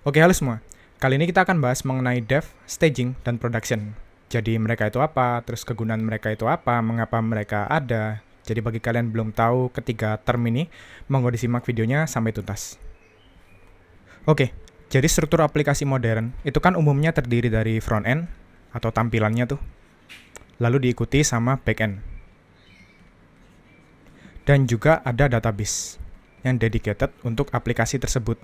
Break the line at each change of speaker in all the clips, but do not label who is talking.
Oke, halo semua. Kali ini kita akan bahas mengenai dev, staging, dan production. Jadi mereka itu apa, terus kegunaan mereka itu apa, mengapa mereka ada. Jadi bagi kalian belum tahu ketiga term ini, monggo disimak videonya sampai tuntas. Oke, jadi struktur aplikasi modern itu kan umumnya terdiri dari front end atau tampilannya tuh, lalu diikuti sama back end. Dan juga ada database yang dedicated untuk aplikasi tersebut.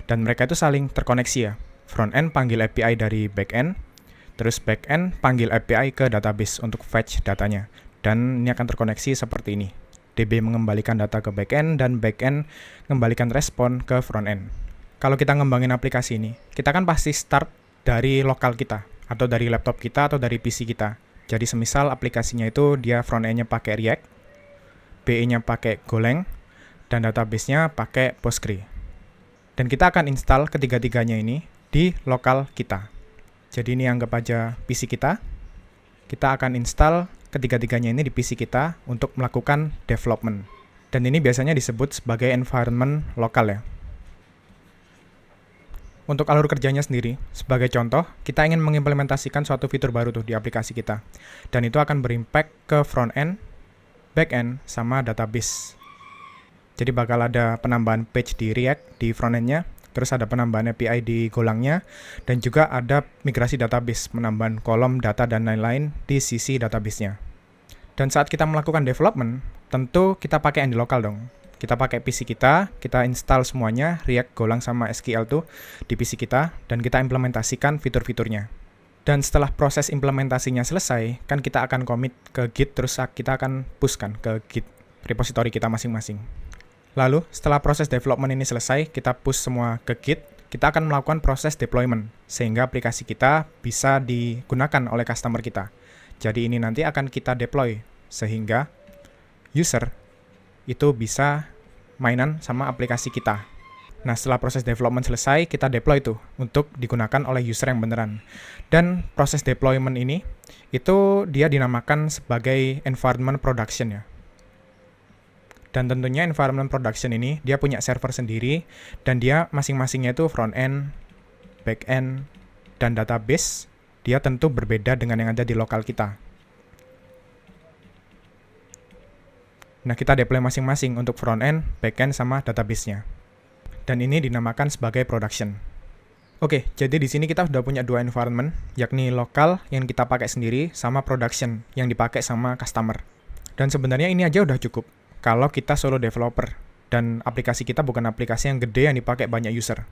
Dan mereka itu saling terkoneksi ya. Front end panggil API dari back end, terus back end panggil API ke database untuk fetch datanya. Dan ini akan terkoneksi seperti ini. DB mengembalikan data ke back end dan back end mengembalikan respon ke front end. Kalau kita ngembangin aplikasi ini, kita kan pasti start dari lokal kita, atau dari laptop kita, atau dari PC kita. Jadi semisal aplikasinya itu dia front end-nya pakai React, BE-nya pakai Golang, dan database-nya pakai Postgre. Dan kita akan install ketiga-tiganya ini di lokal kita. Jadi ini anggap aja PC kita. Kita akan install ketiga-tiganya ini di PC kita untuk melakukan development. Dan ini biasanya disebut sebagai environment lokal ya. Untuk alur kerjanya sendiri, sebagai contoh, kita ingin mengimplementasikan suatu fitur baru tuh di aplikasi kita. Dan itu akan berimpact ke front end, back end, sama database. Jadi bakal ada penambahan page di React di frontend-nya, terus ada penambahan API di Golangnya, dan juga ada migrasi database, penambahan kolom, data, dan lain-lain di sisi database-nya. Dan saat kita melakukan development, tentu kita pakai yang di lokal dong. Kita pakai PC kita install semuanya, React, Golang, sama SQL tuh di PC kita, dan kita implementasikan fitur-fiturnya. Dan setelah proses implementasinya selesai, kan kita akan commit ke Git, terus kita akan push kan ke Git, repository kita masing-masing. Lalu, setelah proses development ini selesai, kita push semua ke Git, kita akan melakukan proses deployment, sehingga aplikasi kita bisa digunakan oleh customer kita. Jadi ini nanti akan kita deploy, sehingga user itu bisa mainan sama aplikasi kita. Nah, setelah proses development selesai, kita deploy tuh untuk digunakan oleh user yang beneran. Dan proses deployment ini, itu dia dinamakan sebagai environment production ya. Dan tentunya environment production ini dia punya server sendiri dan dia masing-masingnya itu front end, back end, dan database. Dia tentu berbeda dengan yang ada di lokal kita. Nah, kita deploy masing-masing untuk front end, back end, sama database-nya. Dan ini dinamakan sebagai production. Oke, jadi di sini kita sudah punya dua environment, yakni lokal yang kita pakai sendiri sama production yang dipakai sama customer. Dan sebenarnya ini aja udah cukup. Kalau kita solo developer, dan aplikasi kita bukan aplikasi yang gede yang dipakai banyak user.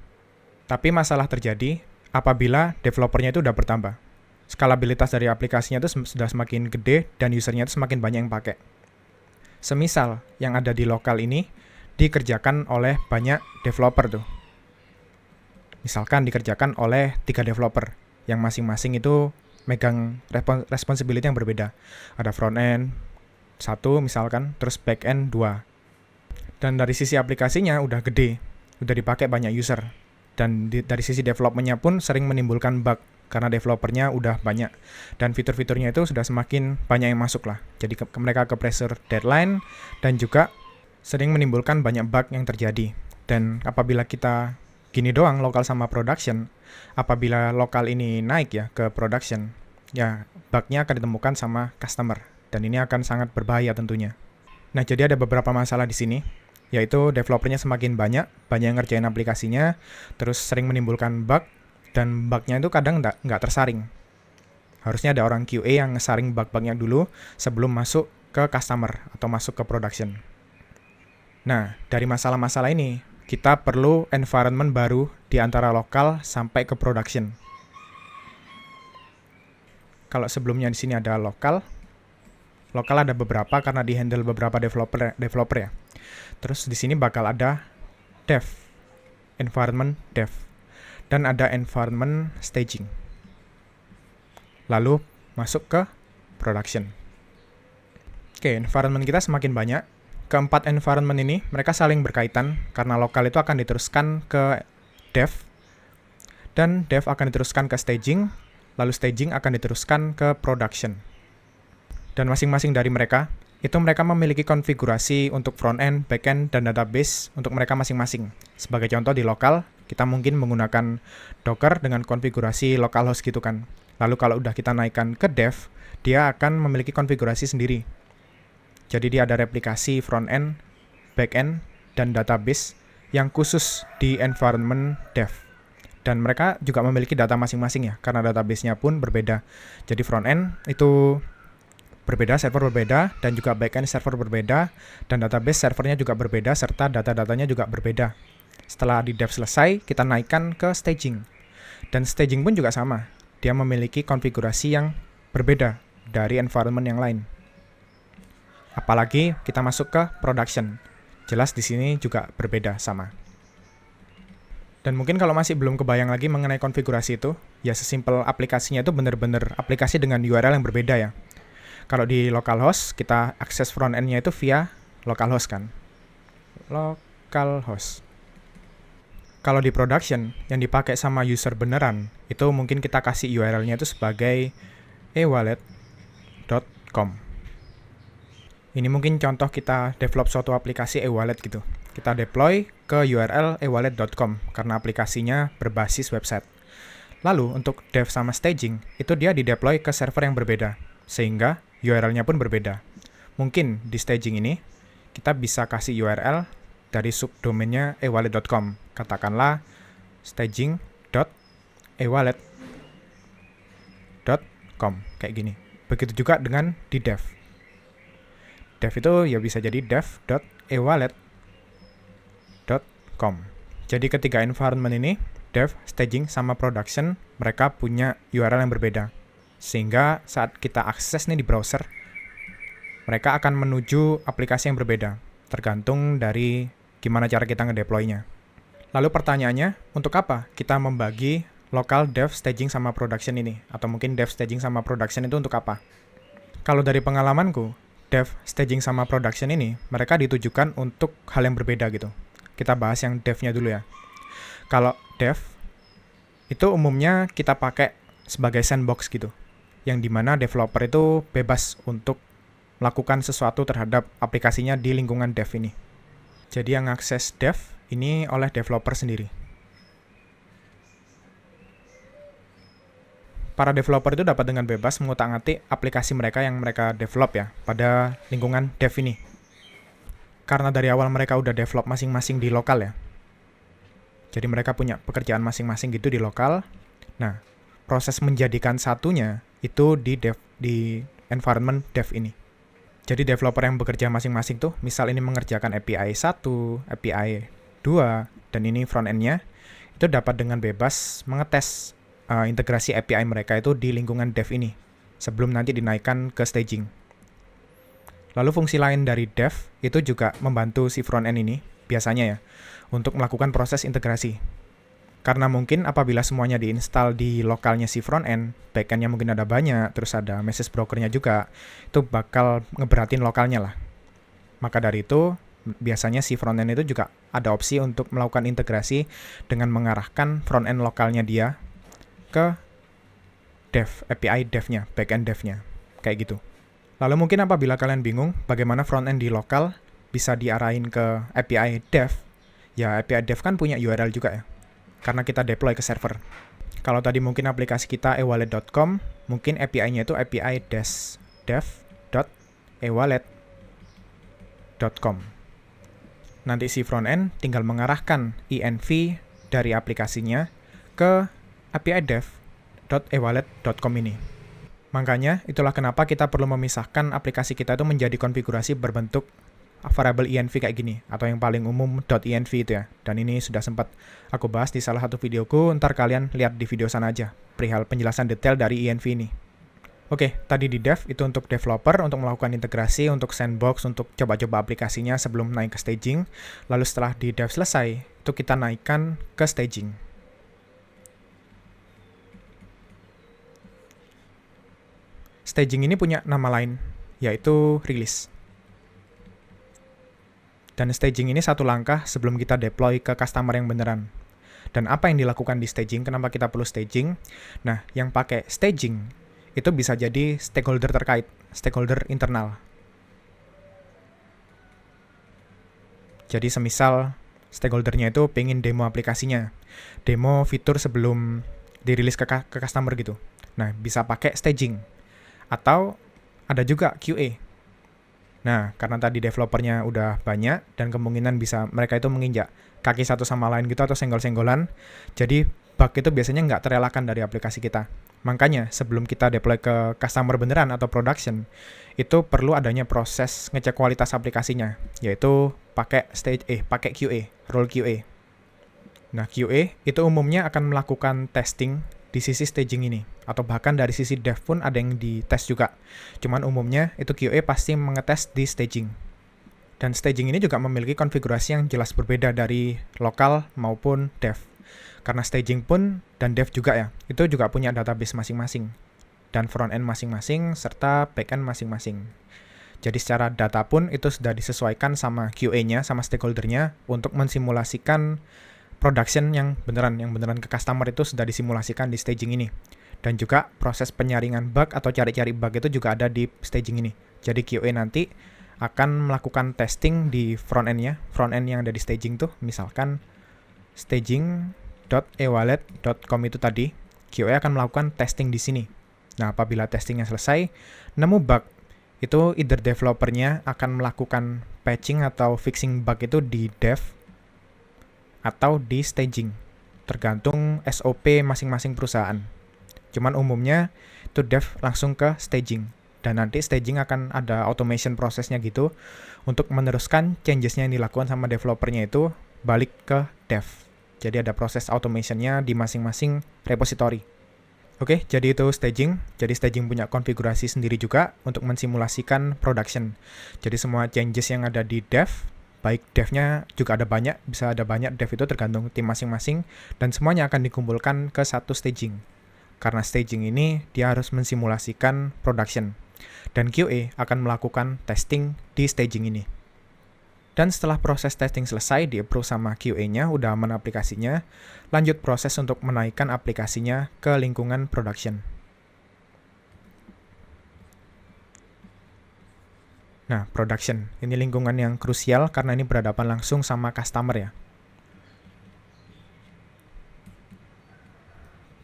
Tapi masalah terjadi apabila developernya itu udah bertambah. Skalabilitas dari aplikasinya itu sudah semakin gede, dan usernya itu semakin banyak yang pakai. Semisal yang ada di lokal ini dikerjakan oleh banyak developer tuh. Misalkan dikerjakan oleh 3 developer, yang masing-masing itu megang responsibility yang berbeda. Ada front end 1 misalkan, terus back end 2. Dan dari sisi aplikasinya udah gede, udah dipakai banyak user. Dan dari sisi development-nya pun sering menimbulkan bug, karena developernya udah banyak. Dan fitur-fiturnya itu sudah semakin banyak yang masuk lah. Jadi mereka ke pressure deadline, dan juga sering menimbulkan banyak bug yang terjadi. Dan apabila kita gini doang, lokal sama production, apabila lokal ini naik ya ke production, ya bug-nya akan ditemukan sama customer. Dan ini akan sangat berbahaya tentunya. Nah, jadi ada beberapa masalah di sini, yaitu developernya semakin banyak yang ngerjain aplikasinya, terus sering menimbulkan bug, dan bug-nya itu kadang nggak tersaring. Harusnya ada orang QA yang ngesaring bug-bugnya dulu sebelum masuk ke customer atau masuk ke production. Nah, dari masalah-masalah ini, kita perlu environment baru di antara lokal sampai ke production. Kalau sebelumnya di sini ada lokal ada beberapa karena di-handle beberapa developer ya. Terus di sini bakal ada dev, environment dev, dan ada environment staging. Lalu masuk ke production. Oke, environment kita semakin banyak. Keempat environment ini mereka saling berkaitan karena lokal itu akan diteruskan ke dev, dan dev akan diteruskan ke staging, lalu staging akan diteruskan ke production. Dan masing-masing dari mereka memiliki konfigurasi untuk front-end, back-end, dan database untuk mereka masing-masing. Sebagai contoh di lokal, Kita mungkin menggunakan Docker dengan konfigurasi localhost gitu kan. Lalu kalau udah kita naikkan ke dev, dia akan memiliki konfigurasi sendiri. Jadi dia ada replikasi front-end, back-end, dan database yang khusus di environment dev. Dan mereka juga memiliki data masing-masing ya, karena database-nya pun berbeda. Jadi front-end itu berbeda, server berbeda, dan juga back-end server berbeda, dan database servernya juga berbeda, serta data-datanya juga berbeda. Setelah di dev selesai, kita naikkan ke staging. Dan staging pun juga sama. Dia memiliki konfigurasi yang berbeda dari environment yang lain. Apalagi kita masuk ke production. Jelas di sini juga berbeda sama. Dan mungkin kalau masih belum kebayang lagi mengenai konfigurasi itu, ya sesimpel aplikasinya itu benar-benar aplikasi dengan URL yang berbeda ya. Kalau di localhost, kita akses front-end-nya itu via localhost kan. Localhost. Kalau di production, yang dipakai sama user beneran, itu mungkin kita kasih URL-nya itu sebagai ewallet.com. Ini mungkin contoh kita develop suatu aplikasi e-wallet gitu. Kita deploy ke URL ewallet.com karena aplikasinya berbasis website. Lalu untuk dev sama staging, itu dia dideploy ke server yang berbeda, sehingga URL-nya pun berbeda. Mungkin di staging ini, kita bisa kasih URL dari subdomainnya ewallet.com. Katakanlah staging.ewallet.com, kayak gini. Begitu juga dengan di dev. Dev itu ya bisa jadi dev.ewallet.com. Jadi ketiga environment ini, dev, staging, sama production, mereka punya URL yang berbeda. Sehingga saat kita akses nih di browser, mereka akan menuju aplikasi yang berbeda, tergantung dari gimana cara kita ngedeploy-nya. Lalu pertanyaannya, untuk apa kita membagi local dev, staging, sama production ini? Atau mungkin dev, staging, sama production itu untuk apa? Kalau dari pengalamanku, dev, staging, sama production ini, mereka ditujukan untuk hal yang berbeda gitu. Kita bahas yang dev-nya dulu ya. Kalau dev, itu umumnya kita pakai sebagai sandbox gitu, yang dimana developer itu bebas untuk melakukan sesuatu terhadap aplikasinya di lingkungan dev ini. Jadi yang akses dev ini oleh developer sendiri. Para developer itu dapat dengan bebas mengutak-atik aplikasi mereka yang mereka develop ya, pada lingkungan dev ini. Karena dari awal mereka udah develop masing-masing di lokal ya. Jadi mereka punya pekerjaan masing-masing gitu di lokal. Nah, proses menjadikan satunya itu di environment dev ini. Jadi developer yang bekerja masing-masing tuh, misal ini mengerjakan API 1, API 2, dan ini front-end-nya, itu dapat dengan bebas mengetes integrasi API mereka itu di lingkungan dev ini, sebelum nanti dinaikkan ke staging. Lalu fungsi lain dari dev, itu juga membantu si front-end ini, biasanya ya, untuk melakukan proses integrasi. Karena mungkin apabila semuanya diinstal di lokalnya si front-end, back-end-nya mungkin ada banyak, terus ada message broker-nya juga, itu bakal ngeberatin lokalnya lah. Maka dari itu, biasanya si front-end itu juga ada opsi untuk melakukan integrasi dengan mengarahkan front-end lokalnya dia ke dev, API dev-nya, back-end dev-nya, kayak gitu. Lalu mungkin apabila kalian bingung bagaimana front-end di lokal bisa diarahin ke API dev, ya API dev kan punya URL juga ya, karena kita deploy ke server. Kalau tadi mungkin aplikasi kita ewallet.com, mungkin API-nya itu api-dev.ewallet.com. Nanti si front-end tinggal mengarahkan env dari aplikasinya ke API dev.ewallet.com ini. Makanya, itulah kenapa kita perlu memisahkan aplikasi kita itu menjadi konfigurasi berbentuk variable env kayak gini, atau yang paling umum .env itu ya. Dan ini sudah sempat aku bahas di salah satu videoku, ntar kalian lihat di video sana aja, perihal penjelasan detail dari env ini. Oke, tadi di dev itu untuk developer, untuk melakukan integrasi, untuk sandbox, untuk coba-coba aplikasinya sebelum naik ke staging. Lalu setelah di dev selesai, itu kita naikkan ke staging. Staging ini punya nama lain, yaitu release. Dan staging ini satu langkah sebelum kita deploy ke customer yang beneran. Dan apa yang dilakukan di staging, kenapa kita perlu staging? Nah, yang pakai staging itu bisa jadi stakeholder terkait, stakeholder internal. Jadi semisal stakeholdernya itu pengen demo aplikasinya, demo fitur sebelum dirilis ke customer gitu. Nah, bisa pakai staging. Atau ada juga QA. Nah, karena tadi developernya udah banyak dan kemungkinan bisa mereka itu menginjak kaki satu sama lain gitu atau senggol-senggolan, jadi bug itu biasanya nggak terelakkan dari aplikasi kita. Makanya sebelum kita deploy ke customer beneran atau production, itu perlu adanya proses ngecek kualitas aplikasinya, yaitu pakai pakai QA, role QA. Nah, QA itu umumnya akan melakukan testing di sisi staging ini, atau bahkan dari sisi dev pun ada yang dites juga. Cuman umumnya itu QA pasti mengetes di staging. Dan staging ini juga memiliki konfigurasi yang jelas berbeda dari lokal maupun dev. Karena staging pun dan dev juga ya, itu juga punya database masing-masing. Dan front-end masing-masing, serta back-end masing-masing. Jadi secara data pun itu sudah disesuaikan sama QA-nya, sama stakeholder-nya, untuk mensimulasikan production yang beneran ke customer itu sudah disimulasikan di staging ini. Dan juga proses penyaringan bug atau cari-cari bug itu juga ada di staging ini. Jadi QA nanti akan melakukan testing di front-end-nya, front-end yang ada di staging tuh, misalkan staging.eWallet.com itu tadi, QA akan melakukan testing di sini. Nah, apabila testingnya selesai, nemu bug, itu either developernya akan melakukan patching atau fixing bug itu di dev atau di staging, tergantung SOP masing-masing perusahaan. Cuman umumnya itu dev langsung ke staging, dan nanti staging akan ada automation prosesnya gitu untuk meneruskan changes-nya yang dilakukan sama developernya itu balik ke dev. Jadi ada proses automationnya di masing-masing repository. Oke, jadi itu staging. Jadi staging punya konfigurasi sendiri juga untuk mensimulasikan production. Jadi semua changes yang ada di dev, baik devnya juga ada banyak, bisa ada banyak dev itu tergantung tim masing-masing, dan semuanya akan dikumpulkan ke satu staging. Karena staging ini dia harus mensimulasikan production. Dan QA akan melakukan testing di staging ini. Dan setelah proses testing selesai, di-approve sama QA-nya, udah aman aplikasinya, lanjut proses untuk menaikkan aplikasinya ke lingkungan production. Nah, production. Ini lingkungan yang krusial karena ini berhadapan langsung sama customer ya.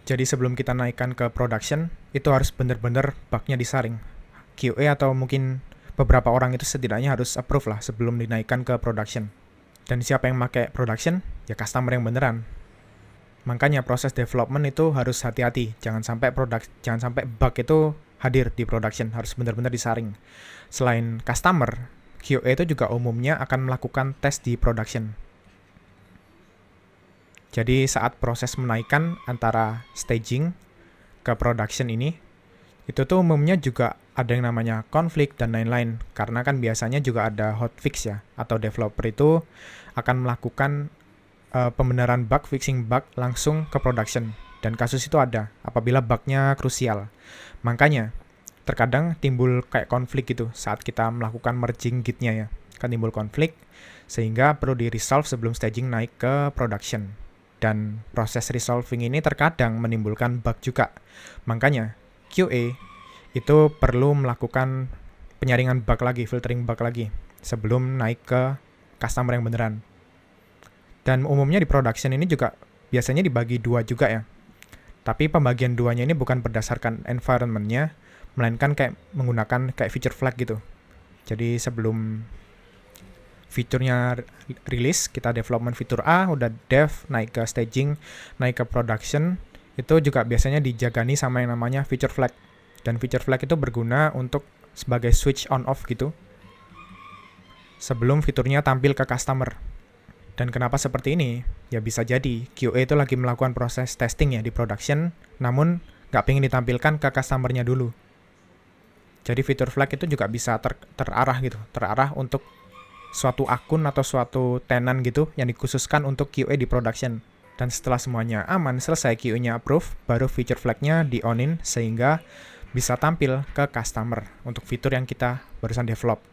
Jadi sebelum kita naikkan ke production, itu harus benar-benar bug-nya disaring. QA atau mungkin beberapa orang itu setidaknya harus approve lah sebelum dinaikkan ke production. Dan siapa yang pakai production? Ya customer yang beneran. Makanya proses development itu harus hati-hati. Jangan sampai bug itu hadir di production, harus benar-benar disaring. Selain customer, QA itu juga umumnya akan melakukan tes di production. Jadi saat proses menaikkan antara staging ke production ini, itu tuh umumnya juga ada yang namanya konflik dan lain-lain. Karena kan biasanya juga ada hotfix ya, atau developer itu akan melakukan pembenaran bug, fixing bug langsung ke production. Dan kasus itu ada apabila bugnya krusial. Makanya terkadang timbul kayak konflik gitu saat kita melakukan merging git-nya ya. Kan timbul konflik sehingga perlu di-resolve sebelum staging naik ke production. Dan proses resolving ini terkadang menimbulkan bug juga. Makanya QA itu perlu melakukan penyaringan bug lagi, filtering bug lagi sebelum naik ke customer yang beneran. Dan umumnya di production ini juga biasanya dibagi dua juga ya. Tapi pembagian duanya ini bukan berdasarkan environment-nya, melainkan kayak menggunakan kayak feature flag gitu. Jadi sebelum fiturnya rilis, kita development fitur A, udah dev, naik ke staging, naik ke production, itu juga biasanya dijagani sama yang namanya feature flag. Dan feature flag itu berguna untuk sebagai switch on off gitu sebelum fiturnya tampil ke customer. Dan kenapa seperti ini? Ya bisa jadi QA itu lagi melakukan proses testing ya di production, namun nggak pengen ditampilkan ke customer-nya dulu. Jadi feature flag itu juga bisa terarah untuk suatu akun atau suatu tenant gitu yang dikhususkan untuk QA di production. Dan setelah semuanya aman, selesai QA-nya approve, baru feature flag-nya di-on-in sehingga bisa tampil ke customer untuk fitur yang kita barusan develop.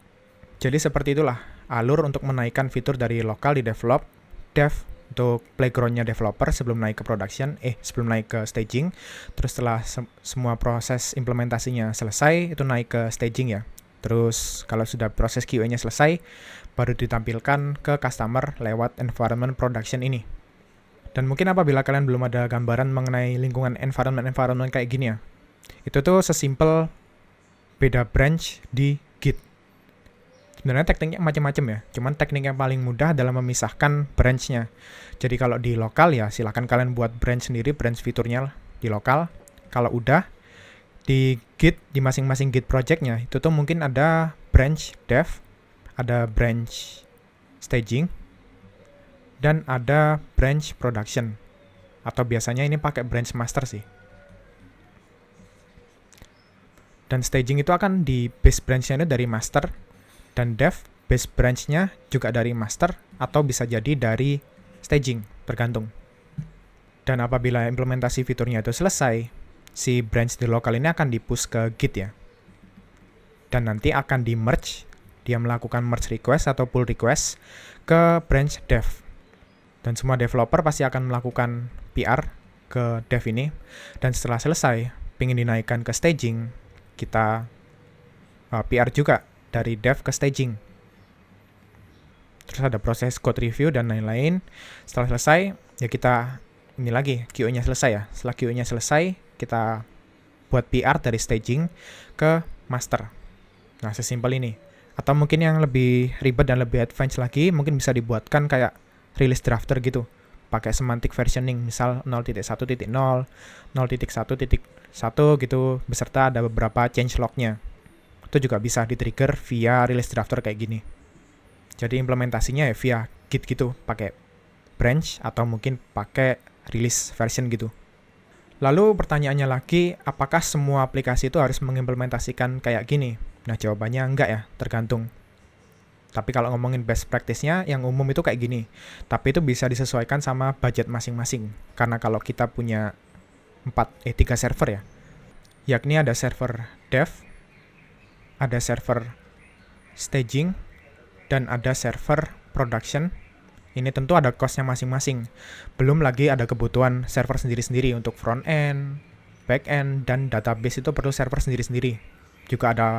Jadi seperti itulah alur untuk menaikkan fitur dari lokal di develop, dev untuk playground-nya developer sebelum naik ke production, sebelum naik ke staging. Terus setelah semua proses implementasinya selesai, itu naik ke staging ya. Terus kalau sudah proses QA-nya selesai, baru ditampilkan ke customer lewat environment production ini. Dan mungkin apabila kalian belum ada gambaran mengenai lingkungan environment kayak gini ya, itu tuh sesimpel beda branch di Git. Sebenarnya tekniknya macam-macam ya, cuman teknik yang paling mudah adalah memisahkan branch-nya. Jadi kalau di lokal ya silahkan kalian buat branch sendiri, branch fiturnya di lokal. Kalau udah, di Git, di masing-masing Git project-nya, itu tuh mungkin ada branch dev, ada branch staging, dan ada branch production. Atau biasanya ini pakai branch master sih. Dan staging itu akan di base branch-nya itu dari master, dan dev base branch-nya juga dari master, atau bisa jadi dari staging, tergantung. Dan apabila implementasi fiturnya itu selesai, si branch di lokal ini akan di-push ke Git ya. Dan nanti akan di-merge, dia melakukan merge request atau pull request ke branch dev. Dan semua developer pasti akan melakukan PR ke dev ini. Dan setelah selesai, ingin dinaikkan ke staging, kita PR juga dari dev ke staging. Terus ada proses code review dan lain-lain. Setelah selesai, ya kita ini lagi, QA-nya selesai ya. Setelah QA-nya selesai, kita buat PR dari staging ke master. Nah, sesimpel ini. Atau mungkin yang lebih ribet dan lebih advance lagi, mungkin bisa dibuatkan kayak release drafter gitu. Pakai semantic versioning, misal 0.1.0, 0.1.1 gitu, beserta ada beberapa change log-nya. Itu juga bisa di-trigger via release drafter kayak gini. Jadi implementasinya ya via Git gitu, pakai branch atau mungkin pakai release version gitu. Lalu pertanyaannya lagi, apakah semua aplikasi itu harus mengimplementasikan kayak gini? Nah, jawabannya enggak ya, tergantung. Tapi kalau ngomongin best practice-nya, yang umum itu kayak gini. Tapi itu bisa disesuaikan sama budget masing-masing. Karena kalau kita punya 3 server ya, yakni ada server dev, ada server staging, dan ada server production. Ini tentu ada cost-nya masing-masing. Belum lagi ada kebutuhan server sendiri-sendiri untuk front-end, back-end, dan database itu perlu server sendiri-sendiri. Juga ada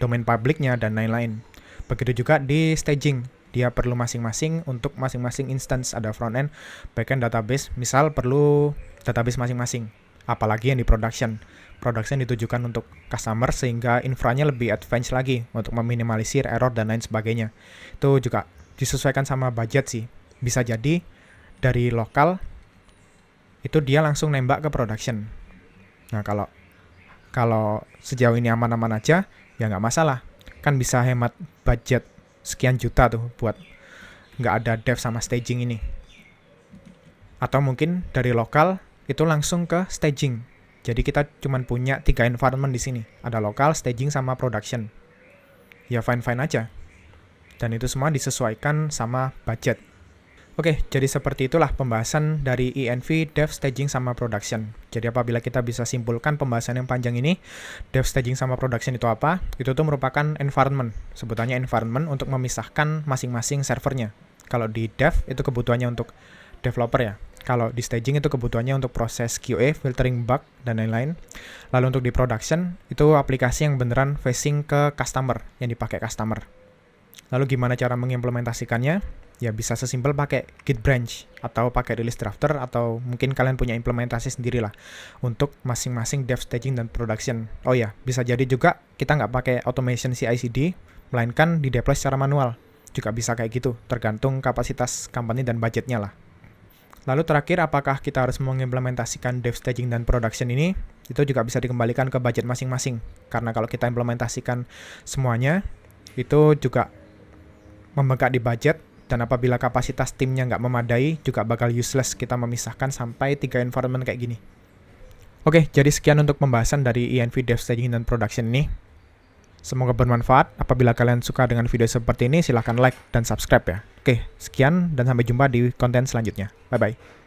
domain public-nya dan lain-lain. Begitu juga di staging, dia perlu masing-masing untuk masing-masing instance. Ada front-end, back-end, database. Misal perlu database masing-masing. Apalagi yang di production. Production ditujukan untuk customer sehingga infranya lebih advance lagi untuk meminimalisir error dan lain sebagainya. Itu juga disesuaikan sama budget sih. Bisa jadi dari lokal itu dia langsung nembak ke production. Nah, kalau sejauh ini aman-aman aja, ya nggak masalah. Kan bisa hemat budget sekian juta tuh buat nggak ada dev sama staging ini. Atau mungkin dari lokal itu langsung ke staging. Jadi kita cuma punya 3 environment di sini. Ada lokal, staging, sama production. Ya fine-fine aja. Dan itu semua disesuaikan sama budget. Oke, jadi seperti itulah pembahasan dari env, dev, staging, sama production. Jadi apabila kita bisa simpulkan pembahasan yang panjang ini, dev, staging, sama production itu apa? Itu tuh merupakan environment. Sebutannya environment untuk memisahkan masing-masing servernya. Kalau di dev, itu kebutuhannya untuk developer ya. Kalau di staging itu kebutuhannya untuk proses QA, filtering bug, dan lain-lain. Lalu untuk di production, itu aplikasi yang beneran facing ke customer, yang dipakai customer. Lalu gimana cara mengimplementasikannya? Ya bisa sesimpel pakai Git branch, atau pakai release drafter, atau mungkin kalian punya implementasi sendiri lah untuk masing-masing dev, staging, dan production. Oh ya, bisa jadi juga kita nggak pakai automation CI/CD, melainkan di deploy secara manual. Juga bisa kayak gitu, tergantung kapasitas company dan budgetnya lah. Lalu terakhir, apakah kita harus mengimplementasikan dev, staging, dan production ini? Itu juga bisa dikembalikan ke budget masing-masing. Karena kalau kita implementasikan semuanya, itu juga membengkak di budget, dan apabila kapasitas timnya nggak memadai, juga bakal useless kita memisahkan sampai 3 environment kayak gini. Oke, jadi sekian untuk pembahasan dari env, dev, staging, dan production ini. Semoga bermanfaat. Apabila kalian suka dengan video seperti ini, silahkan like dan subscribe ya. Oke, sekian dan sampai jumpa di konten selanjutnya. Bye-bye.